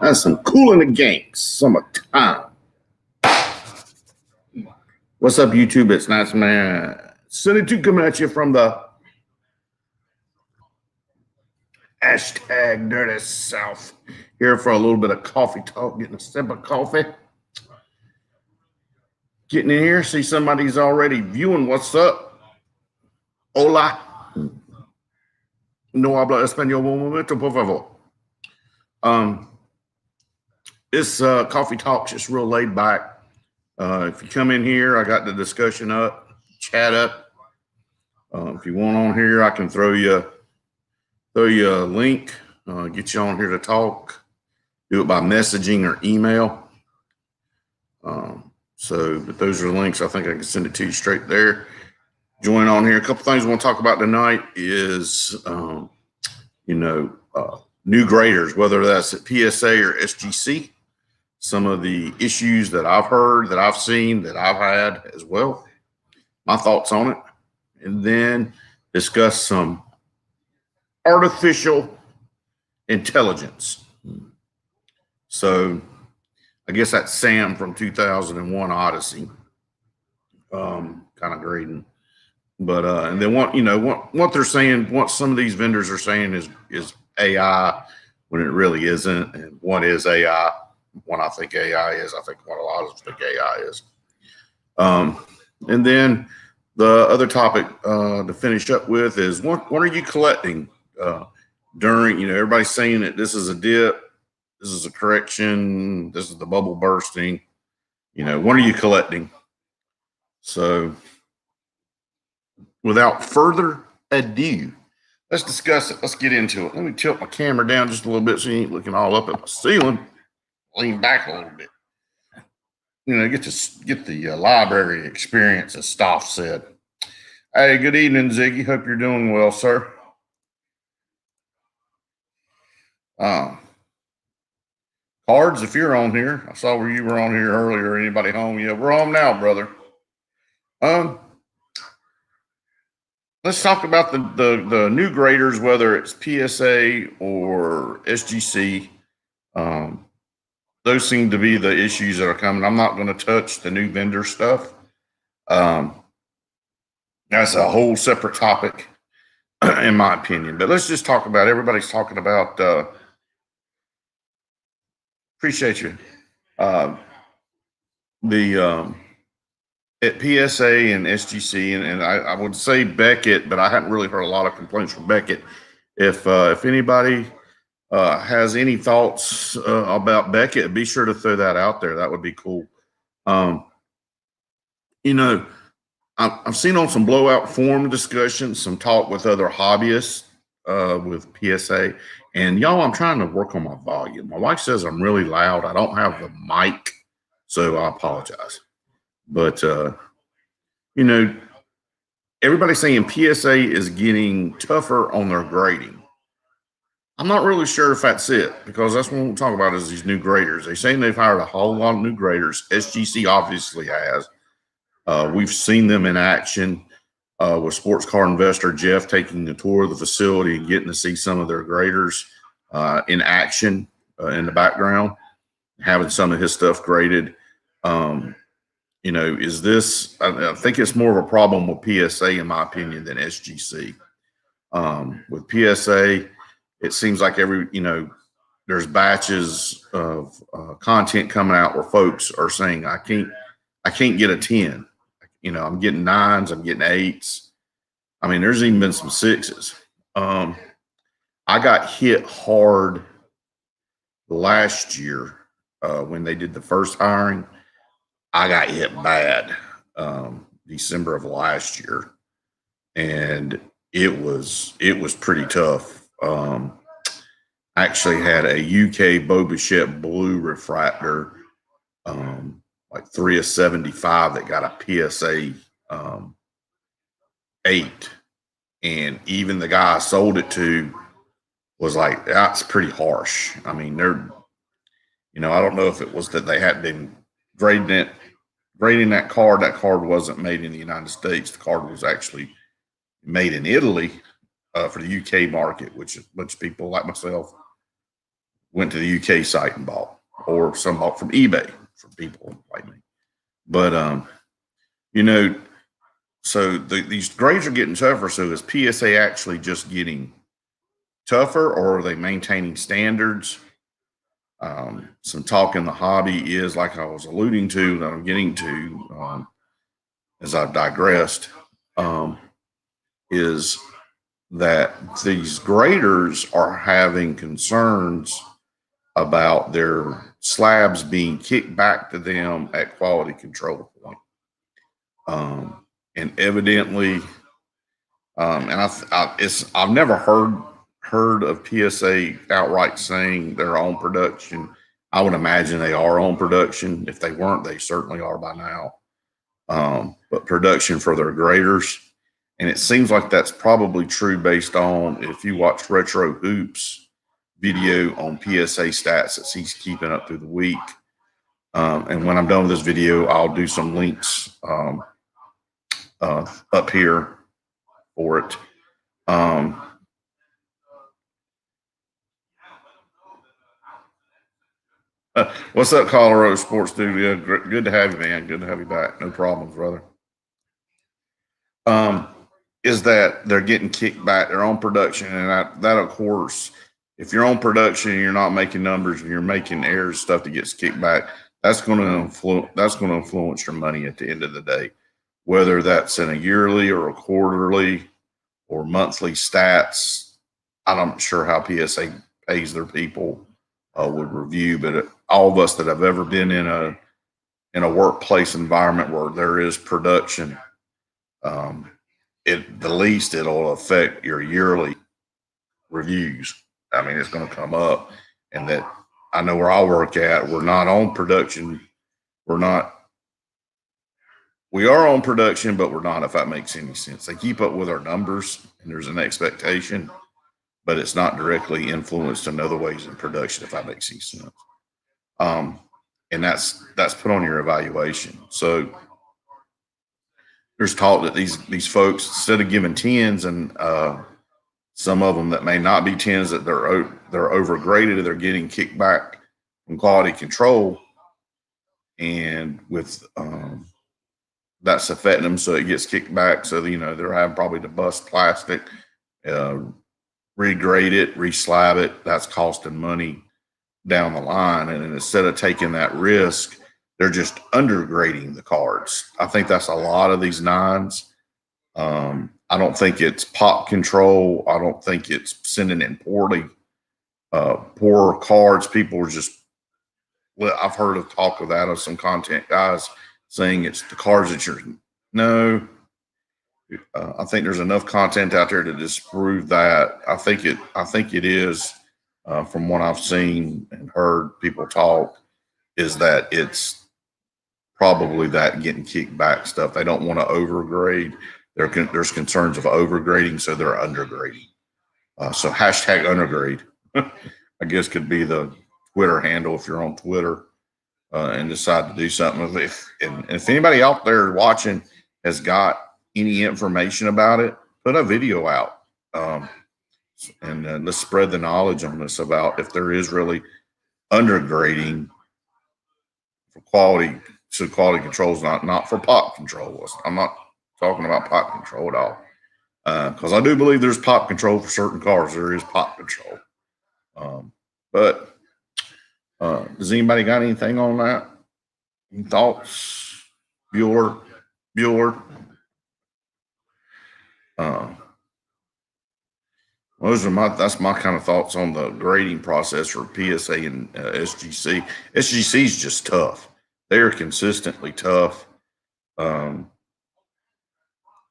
That's some cool in the game. Summertime. What's up, YouTube? It's NATSMAN72 coming at you from the #Dirty South. Here for a little bit of coffee talk, getting a sip of coffee. Getting in here, see somebody's already viewing. What's up? Hola. No habla español un momento, por favor. This coffee talk just real laid back. If you come in here, I got the discussion up, chat up. If you want on here, I can throw you a link, get you on here to talk. Do it by messaging or email. But those are the links. I think I can send it to you straight there. Join on here. A couple things I want to talk about tonight is, new graders, whether that's at PSA or SGC. Some of the issues that I've heard, that I've seen, that I've had as well. My thoughts on it. And then discuss some artificial intelligence. So I guess that's Sam from 2001 Odyssey, kind of grading. But and then what they're saying, what some of these vendors are saying is AI when it really isn't, and what is AI? What I think AI is, I think what a lot of us think AI is. And then the other topic to finish up with is what are you collecting during, everybody's saying that this is a dip, this is a correction, this is the bubble bursting, what are you collecting? So without further ado, let's discuss it. Let's get into it. Let me tilt my camera down just a little bit so you ain't looking all up at my ceiling. Lean back a little bit. Get the library experience, as Stoff said. Hey, good evening, Ziggy. Hope you're doing well, sir. Cards, if you're on here. I saw where you were on here earlier. Anybody home? Yeah, we're home now, brother. Let's talk about the new graders, whether it's PSA or SGC. Those seem to be the issues that are coming. I'm not going to touch the new vendor stuff. That's a whole separate topic, in my opinion. But let's just talk about, everybody's talking about, appreciate you, at PSA and SGC, and I would say Beckett, but I hadn't really heard a lot of complaints from Beckett. If anybody has any thoughts about Beckett, be sure to throw that out there. That would be cool. I've seen on some blowout forum discussions, some talk with other hobbyists with PSA, and y'all, I'm trying to work on my volume. My wife says I'm really loud. I don't have the mic, so I apologize. But, everybody's saying PSA is getting tougher on their grading. I'm not really sure if that's it, because that's what we'll talk about is these new graders. They're saying they've hired a whole lot of new graders. SGC obviously has. We've seen them in action with Sports Car Investor Jeff taking the tour of the facility and getting to see some of their graders in action in the background, having some of his stuff graded. Is this, I think it's more of a problem with PSA, in my opinion, than SGC. With PSA, it seems like there's batches of content coming out where folks are saying, I can't get a 10. I'm getting 9s, I'm getting 8s. I mean, there's even been some 6s. I got hit hard last year when they did the first hiring. I got hit bad December of last year, and it was pretty tough. I actually had a UK Boba blue refractor, like 3 of 75 that got a PSA 8, and even the guy I sold it to was like, that's pretty harsh. I mean, I don't know if it was that they hadn't been grading that card. That card wasn't made in the United States. The card was actually made in Italy for the UK market, which a bunch of people like myself went to the UK site and bought, or some bought from eBay for people like me. But you know, so these grades are getting tougher. So is PSA actually just getting tougher, or are they maintaining standards? Some talk in the hobby is, like I was alluding to, that I'm getting to as I've digressed, is that these graders are having concerns about their slabs being kicked back to them at quality control point. And evidently, I've never heard of PSA outright saying they're on production. I would imagine they are on production. If they weren't, they certainly are by now. But production for their graders. And it seems like that's probably true based on, if you watch Retro Hoops video on PSA stats that he's keeping up through the week. And when I'm done with this video, I'll do some links up here for it. What's up, Colorado Sports Studio? Good to have you, man. Good to have you back. No problems, brother. Is that they're getting kicked back, they're on production, and that of course, if you're on production and you're not making numbers and you're making errors, stuff that gets kicked back, that's going to influence your money at the end of the day, whether that's in a yearly or a quarterly or monthly stats. I'm not sure how PSA pays their people would review, but all of us that have ever been in a workplace environment where there is production, the least it'll affect your yearly reviews. I mean, it's going to come up, and that I know where I work at, we're not on production. We are on production, but we're not, if that makes any sense. They keep up with our numbers, and there's an expectation, but it's not directly influenced in other ways in production, if that makes any sense. And that's put on your evaluation. So there's talk that these folks, instead of giving 10s, and some of them that may not be 10s, that they're overgraded, they're getting kicked back from quality control, and with that's affecting them, so it gets kicked back. So they're having probably to bust plastic, regrade it, reslab it. That's costing money down the line, and instead of taking that risk, they're just undergrading the cards. I think that's a lot of these 9s. I don't think it's pop control. I don't think it's sending in poor cards. People are just, well, I've heard of talk of that, of some content guys saying it's the cards that no. I think there's enough content out there to disprove that. I think it is, from what I've seen and heard people talk, is that it's probably that getting kicked back stuff. They don't want to overgrade. There's concerns of overgrading, so they're undergrading. So hashtag undergrade, I guess, could be the Twitter handle if you're on Twitter and decide to do something. If anybody out there watching has got any information about it, put a video out, and let's spread the knowledge on this about if there is really undergrading for quality. So quality control is not for pop control. I'm not talking about pop control at all, because I do believe there's pop control for certain cars. There is pop control, but does anybody got anything on that? Any thoughts, Bueller? That's my kind of thoughts on the grading process for PSA and SGC. SGC is just tough. They are consistently tough. And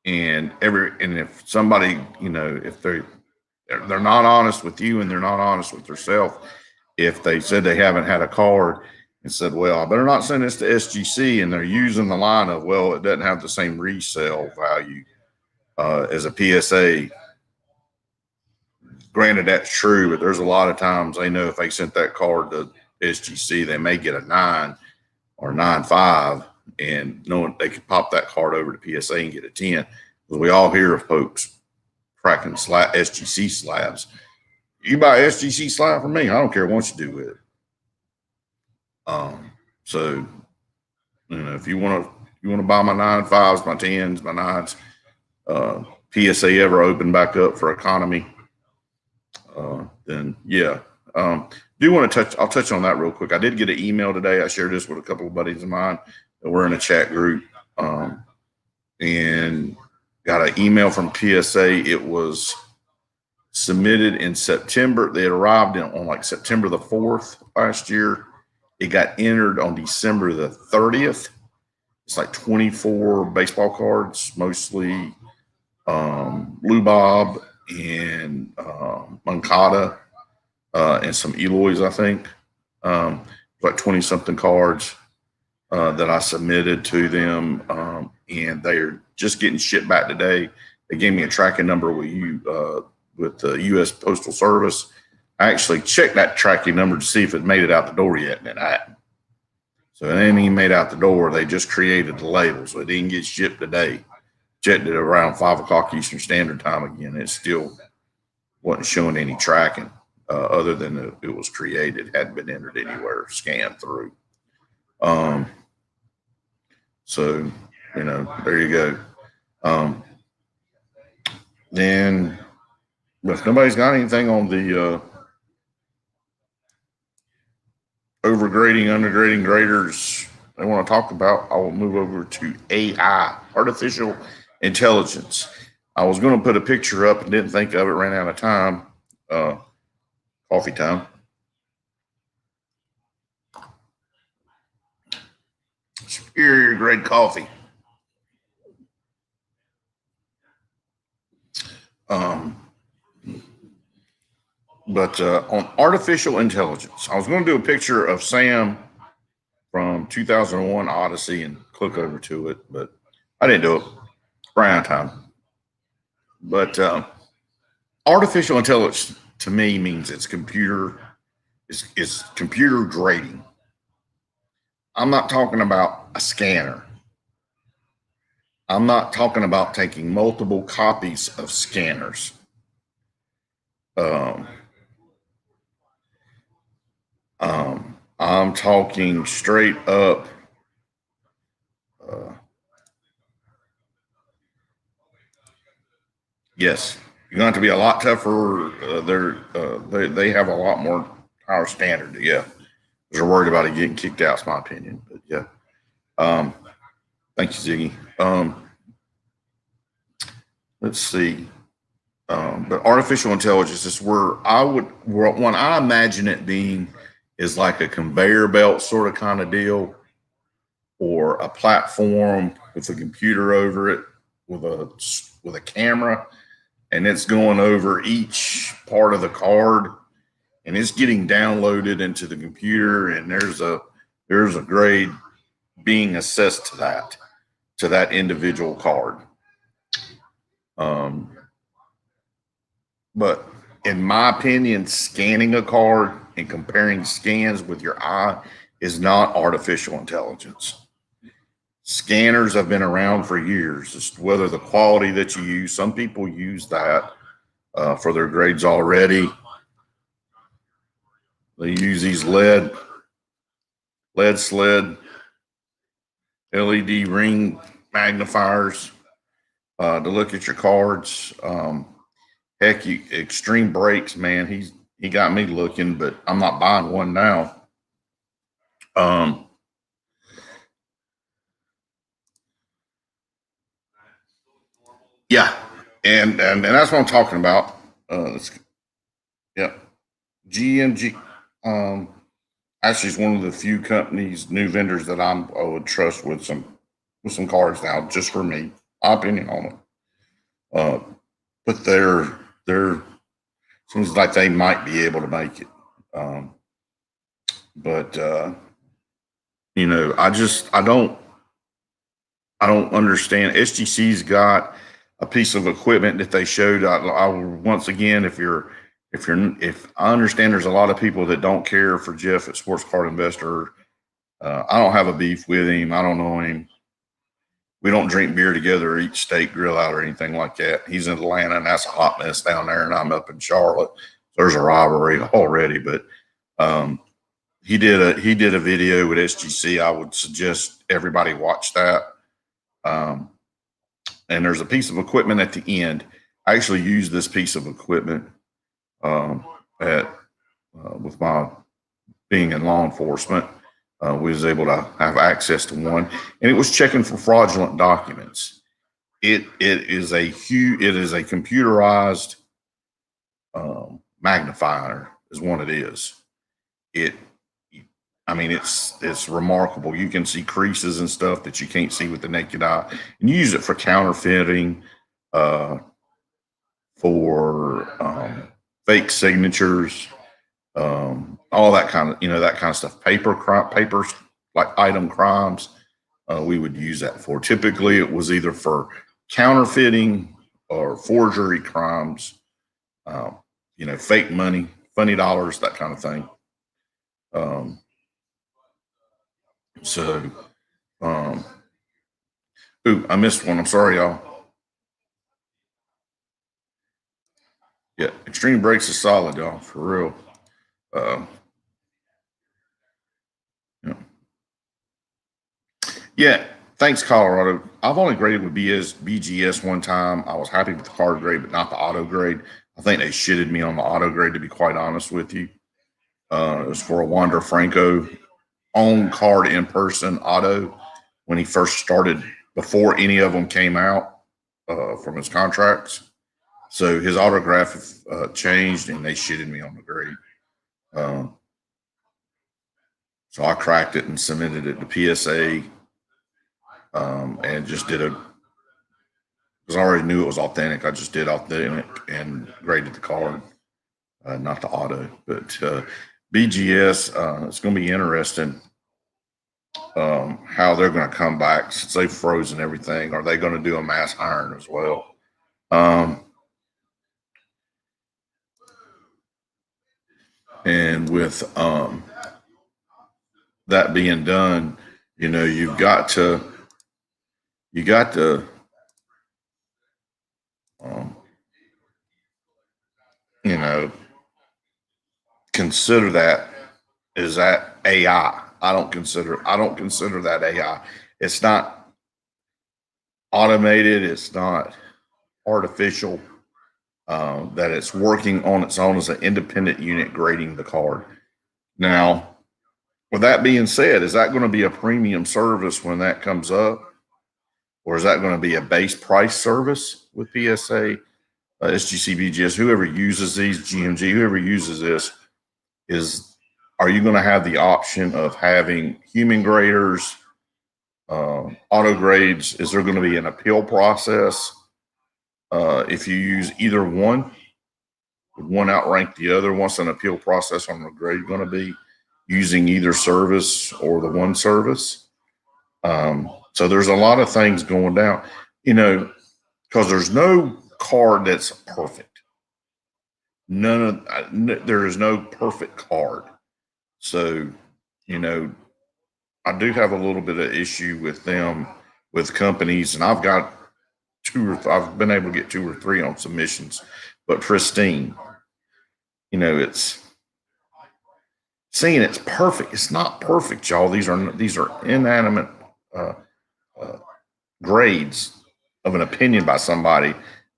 if somebody, if they're not honest with you and they're not honest with themselves, if they said they haven't had a card and said, well, I better not send this to SGC, and they're using the line of, well, it doesn't have the same resale value as a PSA. Granted, that's true, but there's a lot of times they know if they sent that card to SGC, they may get a 9 or 9.5, and knowing they could pop that card over to PSA and get a 10. Because we all hear of folks cracking SGC slabs You buy SGC slide from me, I don't care what you do with it. So, you know, if you want to buy my 9.5s, my 10s, my 9s, PSA ever open back up for economy, then yeah. Do want to I'll touch on that real quick. I did get an email today. I shared this with a couple of buddies of mine that were in a chat group, and got an email from PSA. It was submitted in September. They had arrived on like September the 4th last year. It got entered on December the 30th. It's like 24 baseball cards, mostly Blue Bob and Moncada and some Eloys, I think. Like 20 something cards that I submitted to them, and they're just getting shipped back today. They gave me a tracking number with the U.S. Postal Service. I actually checked that tracking number to see if it made it out the door yet, and it hadn't. So it ain't even made out the door. They just created the label, so it didn't get shipped today. Checked it around 5 o'clock Eastern Standard Time again. It still wasn't showing any tracking other than it was created, hadn't been entered anywhere, scanned through. So, you know, there you go. Then, if nobody's got anything on the overgrading, undergrading graders they want to talk about, I will move over to AI, artificial intelligence. I was going to put a picture up and didn't think of it, ran out of time. Coffee time. Superior grade coffee. But on artificial intelligence, I was going to do a picture of Sam from 2001 Odyssey and click over to it, but I didn't do it. Ran out of time. But artificial intelligence to me means it's computer grading. I'm not talking about a scanner. I'm not talking about taking multiple copies of scanners. I'm talking straight up. Yes, you're going to have to be a lot tougher. They have a lot more higher standard. Yeah, they're worried about it getting kicked out. Is my opinion. But yeah, thank you, Ziggy. Let's see. But artificial intelligence is where when I imagine it being is like a conveyor belt sort of kind of deal, or a platform with a computer over it with a camera, and it's going over each part of the card, and it's getting downloaded into the computer, and there's a grade being assessed to that individual card. But in my opinion, scanning a card and comparing scans with your eye is not artificial intelligence. Scanners have been around for years. It's whether the quality that you use. Some people use that for their grades already. They use these LED sled, LED ring magnifiers to look at your cards. Heck, Extreme Breaks, man, he got me looking, but I'm not buying one now. Yeah, and that's what I'm talking about. Yeah, GMG. Actually, it's one of the few companies, new vendors that I would trust with some cards now, just for me. My opinion on it. But they're seems like they might be able to make it. But you know, I don't understand. SGC's got a piece of equipment that they showed. I once again, if I understand, there's a lot of people that don't care for Jeff at Sports Card Investor. I don't have a beef with him. I don't know him. We don't drink beer together or eat steak grill out or anything like that. He's in Atlanta, and that's a hot mess down there, and I'm up in Charlotte. There's a rivalry already, but he did a video with SGC. I would suggest everybody watch that. And there's a piece of equipment at the end. I actually use this piece of equipment with my being in law enforcement. We was able to have access to one, and it was checking for fraudulent documents. It is a computerized magnifier is what it is. I mean, it's remarkable. You can see creases and stuff that you can't see with the naked eye, and you use it for counterfeiting, for fake signatures, all that kind of stuff. Papers like item crimes. We would use that for. Typically, it was either for counterfeiting or forgery crimes. Fake money, funny dollars, that kind of thing. Ooh, I missed one. I'm sorry, y'all. Yeah, Extreme Brakes is solid, y'all, for real. Yeah, thanks, Colorado. I've only graded with BGS one time. I was happy with the card grade, but not the auto grade. I think they shitted me on the auto grade, to be quite honest with you. It was for a Wander Franco own card in person auto when he first started, before any of them came out from his contracts. So his autograph changed, and they shitted me on the grade. So I cracked it and submitted it to PSA, and just did because I already knew it was authentic. I just did authentic and graded the card, not the auto. But BGS, it's going to be interesting how they're going to come back since they've frozen everything. Are they going to do a mass hiring as well? And with that being done, you've got to consider that, is that AI? I don't consider that AI. It's not automated. It's not artificial. That it's working on its own as an independent unit grading the card. Now, with that being said, is that going to be a premium service when that comes up? Or is that going to be a base price service with PSA, SGC, BGS, whoever uses these, GMG, whoever uses this, are you going to have the option of having human graders, auto grades? Is there going to be an appeal process? If you use either one, would one outrank the other? What's an appeal process on the grade going to be using either service or the one service? So there's a lot of things going down, because there's no card that's perfect. There is no perfect card. So, I do have a little bit of issue with them, with companies, and I've been able to get 2 or 3 on submissions, but pristine. It's saying it's perfect. It's not perfect, y'all. These are inanimate grades of an opinion by somebody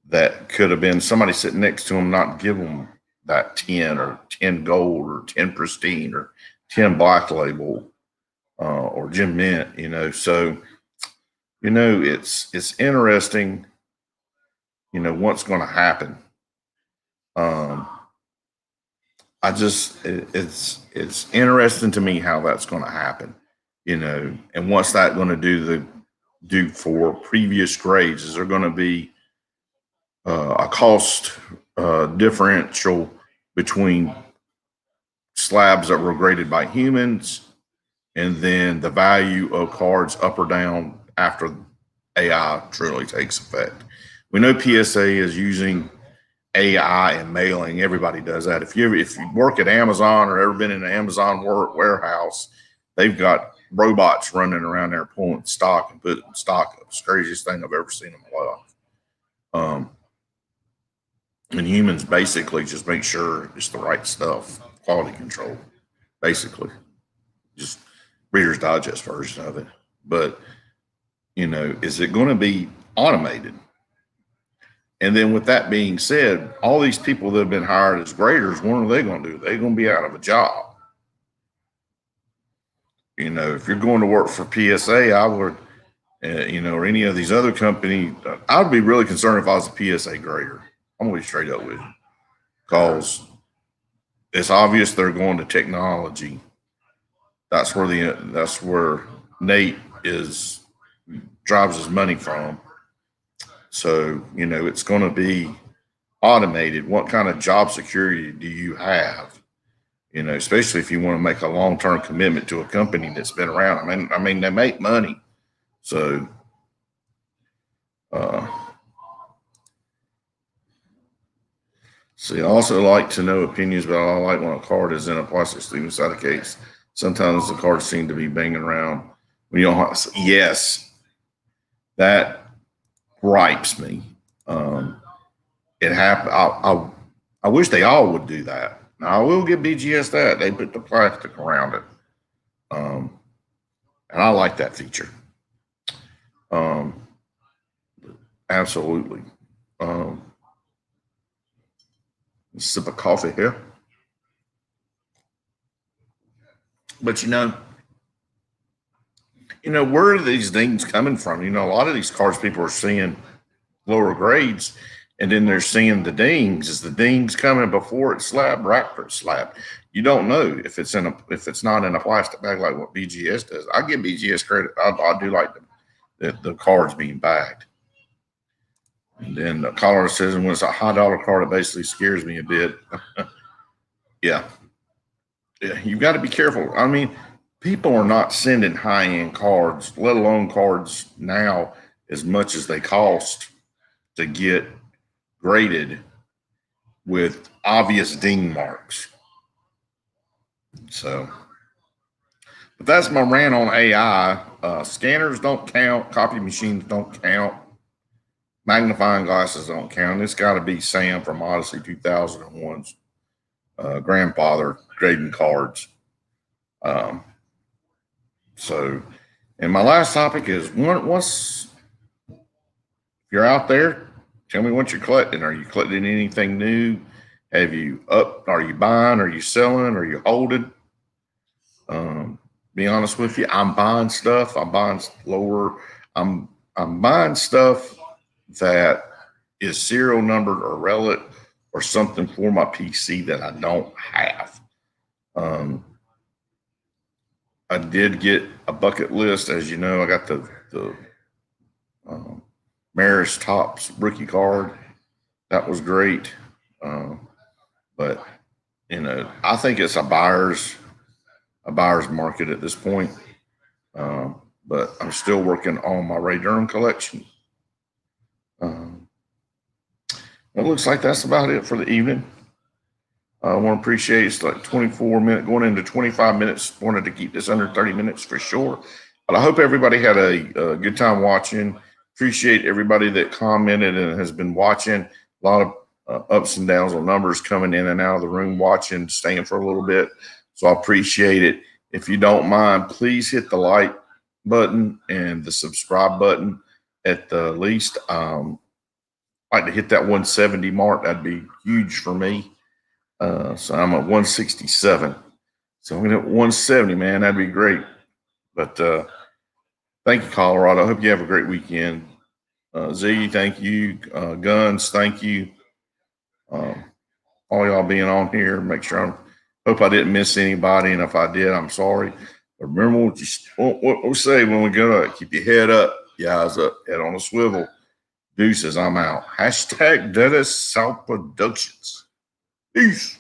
that could have been somebody sitting next to them, not give them that 10 or 10 gold or 10 pristine or 10 black label or gem mint, so it's interesting, what's going to happen. It's interesting to me how that's going to happen, and what's that going to do for previous grades? Is there going to be a cost differential between slabs that were graded by humans and then the value of cards up or down after AI truly takes effect? We know PSA is using AI and mailing. Everybody does that. If you work at Amazon or ever been in an Amazon warehouse, they've got robots running around there pulling stock and putting stock up. It's the craziest thing I've ever seen in my life. And humans basically just make sure it's the right stuff, quality control, basically. Just Reader's Digest version of it. But, is it going to be automated? And then with that being said, all these people that have been hired as graders, what are they going to do? They're going to be out of a job. If you're going to work for PSA, I would, or any of these other companies, I would be really concerned if I was a PSA grader. I'm going to be straight up with you, because it's obvious they're going to technology. That's where Nate drives his money from. So, it's going to be automated. What kind of job security do you have? Especially if you want to make a long-term commitment to a company that's been around. I mean, they make money. So, see, I also like to know opinions, but I like when a card is in a plastic sleeve inside a case. Sometimes the cards seem to be banging around when you don't have. Yes, that gripes me. It happened. I wish they all would do that. Now, I will give BGS that they put the plastic around it, and I like that feature. Absolutely. Sip of coffee here. But where are these dings coming from? A lot of these cards people are seeing lower grades, and then they're seeing the dings. Is the dings coming before it's slabbed or after it's slabbed? You don't know if it's not in a plastic bag like what BGS does. I give BGS credit. I do like the cards being bagged. And then the caller says, when it's a high dollar card, it basically scares me a bit. Yeah, you've got to be careful. I mean, people are not sending high-end cards, let alone cards now, as much as they cost to get graded with obvious ding marks. So, but that's my rant on AI. Scanners don't count. Copy machines don't count. Magnifying glasses don't count. It's got to be Sam from Odyssey 2001's grandfather grading cards. So, and my last topic is if you're out there, tell me what you're collecting. Are you collecting anything new? Are you buying? Are you selling? Are you holding? Be honest with you, I'm buying stuff. I'm buying lower. I'm buying stuff that is serial numbered or relic or something for my PC that I don't have. I did get a bucket list. As you know, I got the Maris Topps rookie card. That was great. But I think it's a buyer's market at this point. But I'm still working on my Ray Durham collection. It looks like that's about it for the evening. I want to appreciate it's like 24 minutes, going into 25 minutes. Wanted to keep this under 30 minutes for sure. But I hope everybody had a good time watching. Appreciate everybody that commented and has been watching. A lot of ups and downs on numbers coming in and out of the room, watching, staying for a little bit. So I appreciate it. If you don't mind, please hit the like button and the subscribe button at the least. I'd like to hit that 170 mark. That'd be huge for me. So I'm at 167. So I'm going to hit 170, man. That'd be great. But thank you, Colorado. I hope you have a great weekend. Z, thank you. Guns, thank you. All y'all being on here. Make sure hope I didn't miss anybody. And if I did, I'm sorry. But remember what we say when we go out. Keep your head up, your eyes up, head on a swivel. Deuces, I'm out. # Dennis South Productions. Peace.